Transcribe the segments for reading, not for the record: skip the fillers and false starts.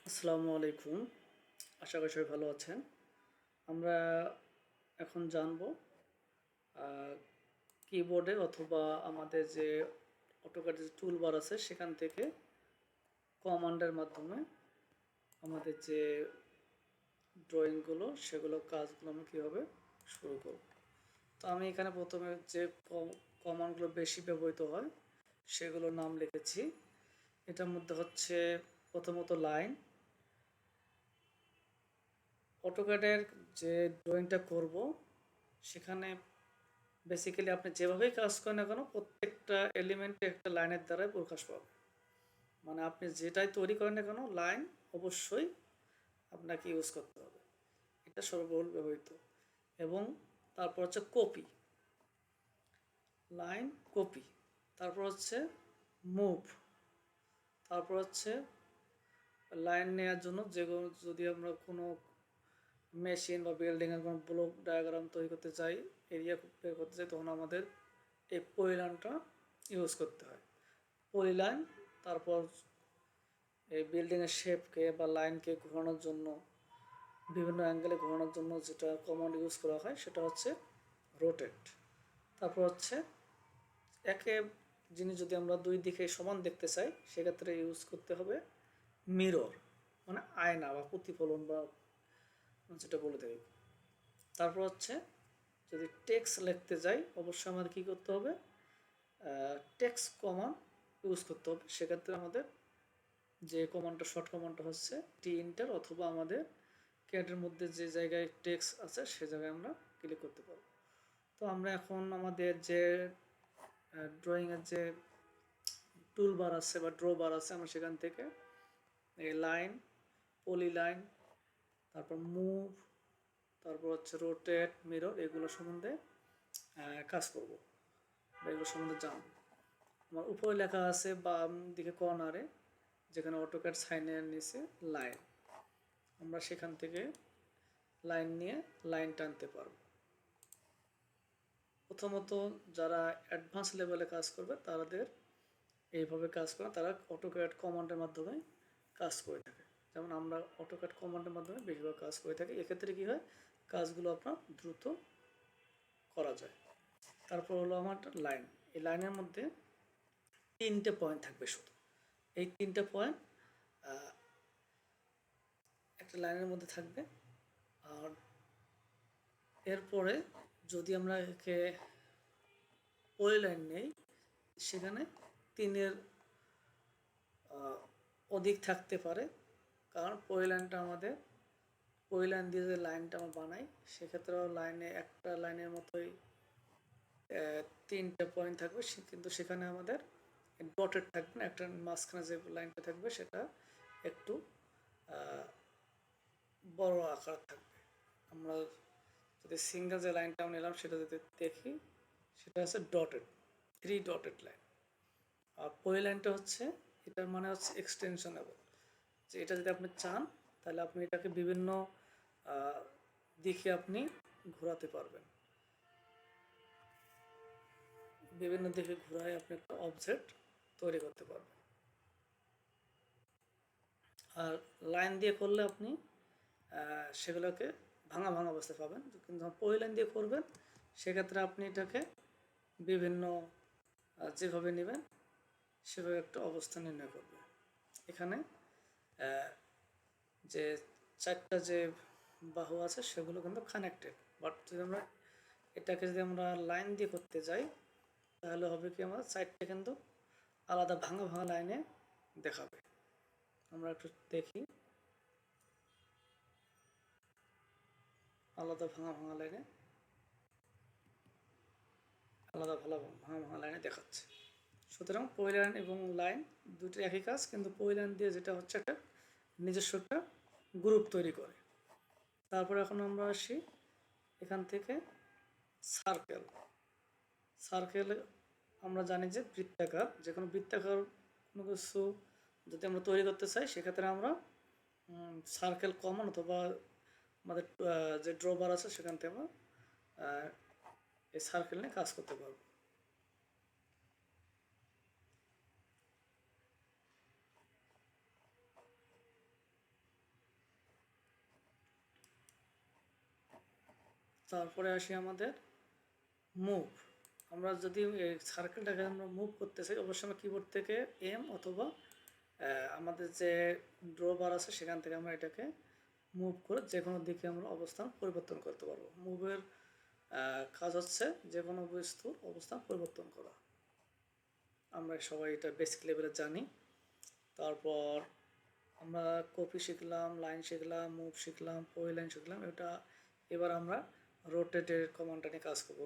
আসসালামু আলাইকুম। আশা করি সবাই ভালো আছেন। আমরা এখন জানবো আ কিবোর্ডে অথবা আমাদের যে অটোক্যাডের যে টুলবার আছে সেখান থেকে কমান্ডের মাধ্যমে আমাদের যে ড্রয়িংগুলো কাজগুলো আমরা কীভাবে শুরু করব। তো আমি এখানে ১ম এ যে কমান্ডগুলো বেশি ব্যবহৃত হয় সেগুলোর নাম লিখেছি। এটার মধ্যে হচ্ছে প্রথমত লাইন। অটোক্যাডের যে ড্রয়িংটা করব সেখানে বেসিক্যালি আপনি যেভাবেই কাজ করেন না কেন প্রত্যেকটা এলিমেন্টে একটা লাইনের দ্বারাই প্রকাশ পাবে। মানে আপনি যেটাই তৈরি করেন না কেন লাইন অবশ্যই আপনাকে ইউজ করতে হবে। এটা সর্ববহুল ব্যবহৃত। এবং তারপর হচ্ছে কপি, লাইন কপি, তারপর হচ্ছে মুভ, তারপর হচ্ছে লাইন নেওয়ার জন্য যেগুলো যদি আমরা কোনো মেশিন বা বিল্ডিংয়ের কোনো ব্লক ডায়াগ্রাম তৈরি করতে চাই, এরিয়া বের করতে চাই, তখন আমাদের এই পলিলাইনটা ইউজ করতে হয়। পলিলাইন, তারপর এই বিল্ডিংয়ের শেপকে বা লাইনকে ঘোরানোর জন্য বিভিন্ন অ্যাঙ্গেলে ঘোরানোর জন্য যেটা কমান্ড ইউজ করা হয় সেটা হচ্ছে রোটেট। তারপর হচ্ছে একে জিনিস যদি আমরা দুই দিকে সমান দেখতে চাই সেক্ষেত্রে ইউজ করতে হবে মিরর, মানে আয়না বা প্রতিফলন বা যেটা বলে থাকি। তারপর হচ্ছে যদি টেক্সট লিখতে যাই অবশ্যই আমাদের কী করতে হবে, টেক্সট কমান্ড ইউজ করতে হবে। সেক্ষেত্রে আমাদের যে কমান্ডটা শর্ট কমান্ডটা হচ্ছে টি-ইন্টার, অথবা আমাদের ক্যাটের মধ্যে যে জায়গায় টেক্সট আছে সে জায়গায় আমরা ক্লিক করতে পারবো। তো আমরা এখন আমাদের যে ড্রয়িংয়ের যে টুল বার আছে বা ড্র বার আছে আমরা সেখান থেকে এই লাইন, পলি লাইন, তারপর মুভ, তারপর হচ্ছে রোটেট, মিরর, এগুলো সম্বন্ধে কাজ করব বা এগুলো সম্বন্ধে জানবো। আমার উপরে লেখা আছে বাম দিকে কর্নারে যেখানে অটোক্যাড সাইনের নিচে লাইন, আমরা সেখান থেকে লাইন নিয়ে লাইন টানতে পারব। প্রথমত যারা অ্যাডভান্স লেভেলে কাজ করবে তাদের এইভাবে কাজ করে, তারা অটোক্যাড কমান্ডের মাধ্যমে কাজ করে থাকে। যেমন আমরা অটোক্যাড কমান্ডের মাধ্যমে বেশিরভাগ কাজ করে থাকি। এক্ষেত্রে কী হয়, কাজগুলো আপনার দ্রুত করা যায়। তারপর হলো আমার লাইন। এই লাইনের মধ্যে 3টে পয়েন্ট থাকবে শুধু। এই 3টে পয়েন্ট একটা লাইনের মধ্যে থাকবে। আর এরপরে যদি আমরা একে পলি লাইন নেই সেখানে 3-এর অধিক থাকতে পারে, কারণ পলি লাইনটা আমাদের পলি লাইন দিয়ে যে লাইনটা আমরা বানাই সেক্ষেত্রেও লাইনে একটা লাইনের মতোই 3টে পয়েন্ট থাকবে, কিন্তু সেখানে আমাদের ডটেড থাকবে না, একটা মাঝখানে যে লাইনটা থাকবে সেটা একটু বড় আকার থাকবে। আমরা যদি সিঙ্গেল যে লাইনটা আমরা নিলাম সেটা যদি দেখি সেটা হচ্ছে ডটেড, 3 ডটেড লাইন। আর পলি লাইনটা হচ্ছে, এটার মানে হচ্ছে এক্সটেনশনেবল, যে এটা যদি আপনি চান তাহলে আপনি এটাকে বিভিন্ন দিকে আপনি ঘোরাতে পারবেন, বিভিন্ন দিকে ঘোরায় আপনি একটা অবজেক্ট তৈরি করতে পারবেন। আর লাইন দিয়ে করলে আপনি সেগুলোকে ভাঙা ভাঙা অবস্থায় পাবেন, কিন্তু যখন পলি লাইন দিয়ে করবেন সেক্ষেত্রে আপনি এটাকে বিভিন্ন যেভাবে নেবেন সেভাবে একটা অবস্থা নির্ণয় করবে। এখানে যে 4টা যে বাহু আছে সেগুলো কিন্তু কানেক্টেড, বাট যদি আমরা এটাকে যদি আমরা লাইন দিয়ে করতে যাই তাহলে হবে কি, আমার 4টে কিন্তু আলাদা ভাঙা ভাঙা লাইনে দেখাবে। আমরা একটু দেখি, আলাদা ভাঙা ভাঙা লাইনে, আলাদা ভাঙা ভাঙা লাইনে দেখাচ্ছে। সুতরাং পলি লাইন এবং লাইন দুটি একই কাজ, কিন্তু পলি লাইন দিয়ে যেটা হচ্ছে একটা নিজস্ব একটা গ্রুপ তৈরি করে। তারপর এখন আমরা আসি এখান থেকে সার্কেল। সার্কেল আমরা জানি যে বৃত্তাকার, যে কোনো বৃত্তাকার কোনো কিছু যদি আমরা তৈরি করতে চাই সেক্ষেত্রে আমরা সার্কেল কমন অথবা আমাদের যে ড্রবার আছে সেখান থেকে আমরা এই সার্কেল নিয়ে কাজ করতে পারবো। তারপরে আসি আমাদের মুভ। আমরা যদি এই সার্কেলটাকে আমরা মুভ করতে চাই, অবশ্যই আমরা কিবোর্ড থেকে এম অথবা আমাদের যে ড্র বার আছে সেখান থেকে আমরা এটাকে মুভ করে যে কোনো দিকে আমরা অবস্থান পরিবর্তন করতে পারবো। মুভের কাজ হচ্ছে যে কোনো বস্তুর অবস্থান পরিবর্তন করা। আমরা সবাই এটা বেসিক লেভেলে জানি। তারপর আমরা কপি শিখলাম, লাইন শিখলাম, মুভ শিখলাম, পলি লাইন শিখলাম। এটা এবার আমরা রোটেটের কমান্ডটা নিয়ে কাজ করবো।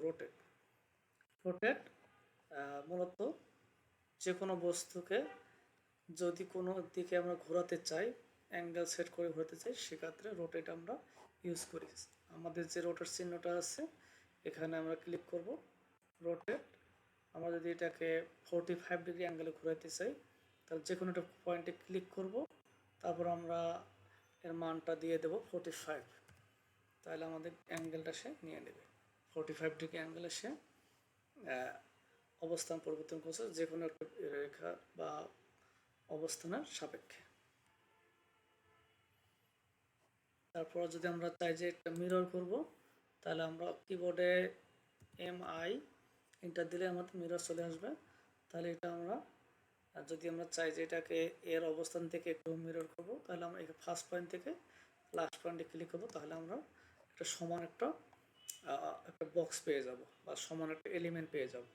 রোটেট মূলত যে কোনো বস্তুকে যদি কোনো দিকে আমরা ঘোরাতে চাই, অ্যাঙ্গেল সেট করে ঘোরাতে চাই, সেক্ষেত্রে রোটেট আমরা ইউজ করি। আমাদের যে রোটেট চিহ্নটা আছে এখানে আমরা ক্লিক করব রোটেট। আমরা যদি এটাকে 45 ডিগ্রি অ্যাঙ্গেলে ঘোরাতে চাই তাহলে যে কোনো একটা পয়েন্টে ক্লিক করব, তারপর আমরা এর মানটা দিয়ে দেব 45, তাহলে আমাদের অ্যাঙ্গেলটা সে নিয়ে নেবে। 45 ডিগ্রি অ্যাঙ্গেলে সে অবস্থান পরিবর্তন করছে যে কোনো একটা রেখা বা অবস্থানের সাপেক্ষে। তারপর যদি আমরা চাই যে একটা মিরর করব, তাহলে আমরা কিবোর্ডে MI এন্টার দিলে আমাদের মিরর চলে আসবে। তাহলে এটা আমরা যদি আমরা চাই যে এটাকে এর অবস্থান থেকে একটু মিরর করব, তাহলে আমরা এখানে ফার্স্ট পয়েন্ট থেকে লাস্ট পয়েন্টে ক্লিক করব, তাহলে আমরা একটা সমান একটা বক্স পেয়ে যাব বা সমান একটা এলিমেন্ট পেয়ে যাব।